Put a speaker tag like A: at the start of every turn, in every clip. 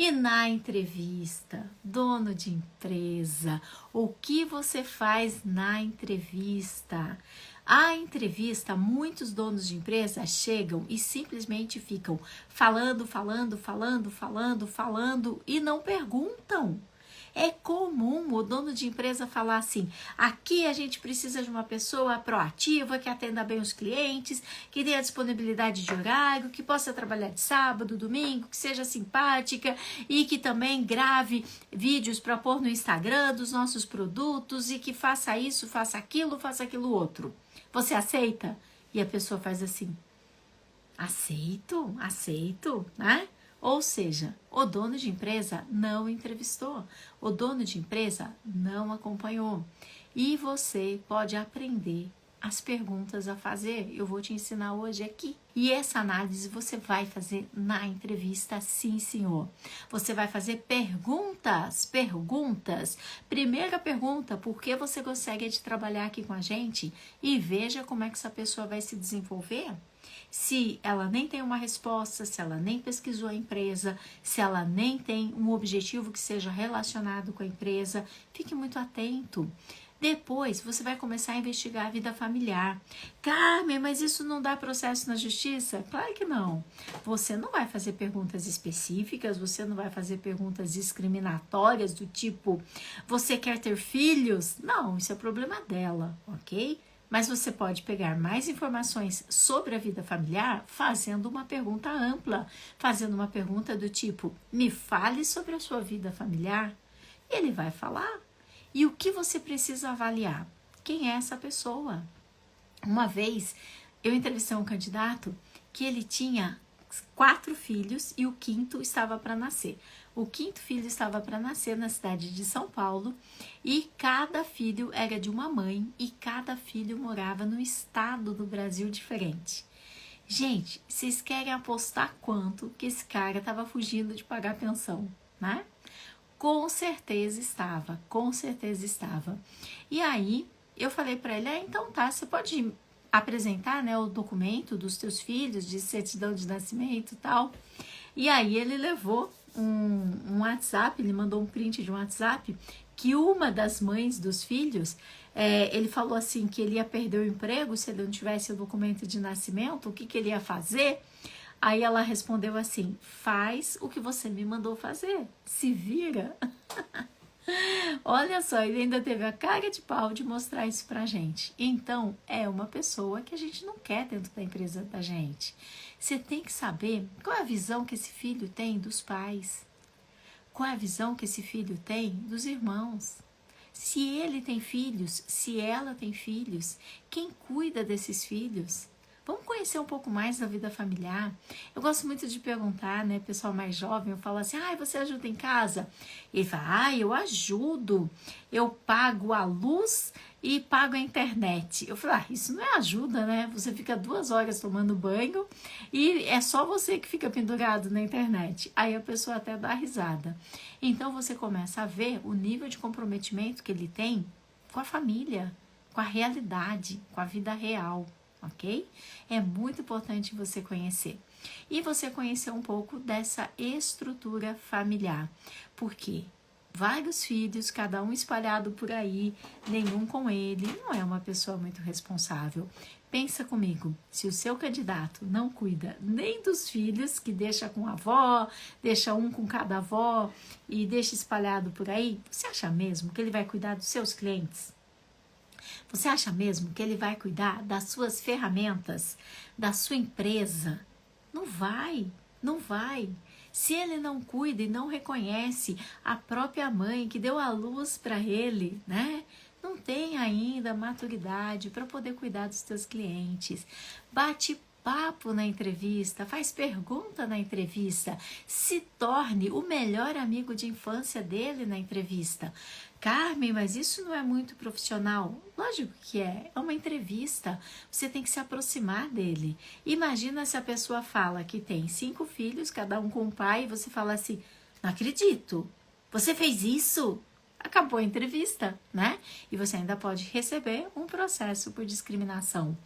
A: E na entrevista, dono de empresa, o que você faz na entrevista? A entrevista, muitos donos de empresa chegam e simplesmente ficam falando e não perguntam. É comum o dono de empresa falar assim: aqui a gente precisa de uma pessoa proativa, que atenda bem os clientes, que tenha disponibilidade de horário, que possa trabalhar de sábado, domingo, que seja simpática e que também grave vídeos para pôr no Instagram dos nossos produtos e que faça isso, faça aquilo outro. Você aceita? E a pessoa faz assim: aceito, né? Ou seja, o dono de empresa não entrevistou, o dono de empresa não acompanhou. E você pode aprender as perguntas a fazer. Eu vou te ensinar hoje aqui. E essa análise você vai fazer na entrevista, sim, senhor. Você vai fazer perguntas. Primeira pergunta: por que você consegue de trabalhar aqui com a gente? E veja como é que essa pessoa vai se desenvolver. Se ela nem tem uma resposta, se ela nem pesquisou a empresa, se ela nem tem um objetivo que seja relacionado com a empresa, fique muito atento. Depois, você vai começar a investigar a vida familiar. Carmen, mas isso não dá processo na justiça? Claro que não. Você não vai fazer perguntas específicas, você não vai fazer perguntas discriminatórias do tipo: você quer ter filhos? Não, isso é problema dela, ok? Mas você pode pegar mais informações sobre a vida familiar fazendo uma pergunta ampla, fazendo uma pergunta do tipo: me fale sobre a sua vida familiar. Ele vai falar. E o que você precisa avaliar? Quem é essa pessoa? Uma vez eu entrevistei um candidato que ele tinha 4 filhos e o 5º estava para nascer. O 5º filho estava para nascer na cidade de São Paulo e cada filho era de uma mãe e cada filho morava num estado do Brasil diferente. Gente, vocês querem apostar quanto que esse cara estava fugindo de pagar pensão, né? Com certeza estava. E aí eu falei para ele: então tá, você pode apresentar, né, o documento dos teus filhos, de certidão de nascimento e tal. E aí ele levou um WhatsApp, ele mandou um print de um WhatsApp que uma das mães dos filhos, ele falou assim que ele ia perder o emprego se ele não tivesse o documento de nascimento, o que ele ia fazer? Aí ela respondeu assim: faz o que você me mandou fazer, se vira. Olha só, ele ainda teve a cara de pau de mostrar isso pra gente. Então, é uma pessoa que a gente não quer dentro da empresa da gente. Você tem que saber qual é a visão que esse filho tem dos pais. Qual é a visão que esse filho tem dos irmãos. Se ele tem filhos, se ela tem filhos, quem cuida desses filhos? Vamos conhecer um pouco mais da vida familiar. Eu gosto muito de perguntar, né, pessoal mais jovem, eu falo assim: você ajuda em casa? E ele fala: eu ajudo, eu pago a luz e pago a internet. Eu falo: isso não é ajuda, né? Você fica 2 horas tomando banho e é só você que fica pendurado na internet. Aí a pessoa até dá risada. Então você começa a ver o nível de comprometimento que ele tem com a família, com a realidade, com a vida real. Ok? É muito importante você conhecer. E você conhecer um pouco dessa estrutura familiar. Por quê? Vários filhos, cada um espalhado por aí, nenhum com ele, não é uma pessoa muito responsável. Pensa comigo, se o seu candidato não cuida nem dos filhos, que deixa com a avó, deixa um com cada avó e deixa espalhado por aí, você acha mesmo que ele vai cuidar dos seus clientes? Você acha mesmo que ele vai cuidar das suas ferramentas, da sua empresa? Não vai. Se ele não cuida e não reconhece a própria mãe que deu a luz para ele, né? Não tem ainda maturidade para poder cuidar dos seus clientes. Bate papo na entrevista, faz pergunta na entrevista, se torne o melhor amigo de infância dele na entrevista. Carmen, mas isso não é muito profissional? Lógico que é uma entrevista, você tem que se aproximar dele. Imagina se a pessoa fala que tem 5 filhos, cada um com um pai, e você fala assim: não acredito, você fez isso? acabou a entrevista, né? E você ainda pode receber um processo por discriminação.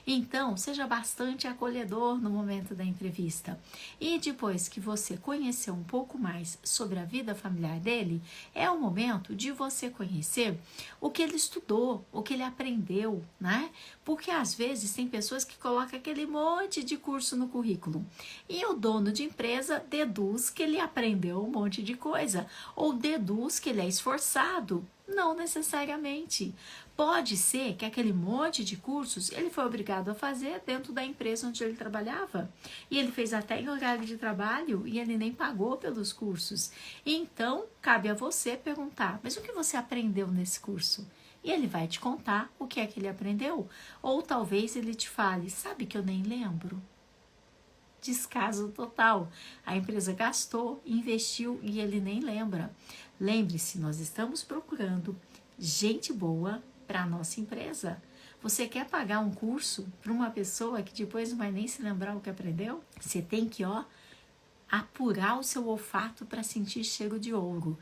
A: Então, seja bastante acolhedor no momento da entrevista. E depois que você conheceu um pouco mais sobre a vida familiar dele, é o momento de você conhecer o que ele estudou, o que ele aprendeu, né? Porque às vezes tem pessoas que colocam aquele monte de curso no currículo e o dono de empresa deduz que ele aprendeu um monte de coisa ou deduz que ele é esforçado. Não necessariamente. Pode ser que aquele monte de cursos ele foi obrigado a fazer dentro da empresa onde ele trabalhava. E ele fez até em horário de trabalho e ele nem pagou pelos cursos. Então, cabe a você perguntar, mas o que você aprendeu nesse curso? E ele vai te contar o que é que ele aprendeu. Ou talvez ele te fale, sabe que eu nem lembro? Descaso total. A empresa gastou, investiu e ele nem lembra. Lembre-se, nós estamos procurando gente boa para a nossa empresa. Você quer pagar um curso para uma pessoa que depois não vai nem se lembrar o que aprendeu? Você tem que, apurar o seu olfato para sentir cheiro de ouro.